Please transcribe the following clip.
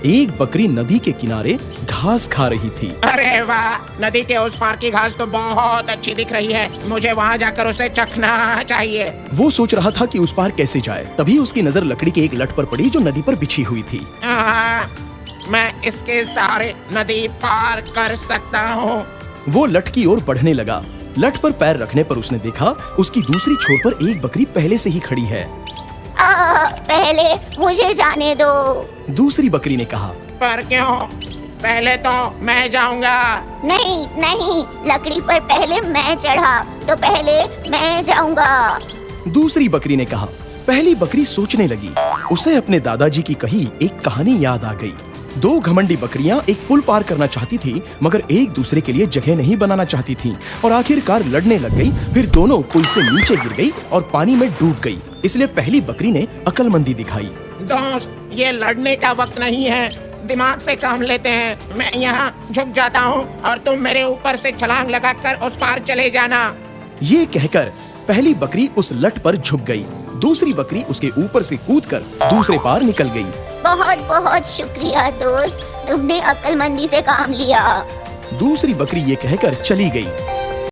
एक बकरी नदी के किनारे घास खा रही थी। अरे वाह, नदी के उस पार की घास तो बहुत अच्छी दिख रही है। मुझे वहाँ जाकर उसे चखना चाहिए। वो सोच रहा था कि उस पार कैसे जाए, तभी उसकी नजर लकड़ी के एक लट पर पड़ी जो नदी पर बिछी हुई थी। मैं इसके सहारे नदी पार कर सकता हूँ। वो लट की ओर बढ़ने लगा। लट पर पैर रखने पर उसने देखा उसकी दूसरी छोर पर एक बकरी पहले से ही खड़ी है। पहले मुझे जाने दो। दूसरी बकरी ने कहा। पर क्यों? पहले तो मैं जाऊंगा। नहीं नहीं, लकड़ी पर पहले मैं चढ़ा तो पहले मैं जाऊंगा। दूसरी बकरी ने कहा। पहली बकरी सोचने लगी। उसे अपने दादाजी की कही एक कहानी याद आ गई। दो घमंडी बकरियां एक पुल पार करना चाहती थी, मगर एक दूसरे के लिए जगह नहीं बनाना चाहती थीं और आखिरकार लड़ने लग गई। फिर दोनों पुल से नीचे गिर गई और पानी में डूब गई। इसलिए पहली बकरी ने अक्लमंदी दिखाई। दोस्त, ये लड़ने का वक्त नहीं है, दिमाग से काम लेते हैं। मैं यहाँ झुक जाता हूँ और तुम मेरे ऊपर से छलांग लगाकर उस पार चले जाना। ये कहकर पहली बकरी उस लट पर झुक गई। दूसरी बकरी उसके ऊपर से कूदकर दूसरे पार निकल गई। बहुत बहुत शुक्रिया दोस्त, तुमने अक्लमंदी से काम लिया। दूसरी बकरी ये कहकर चली गई।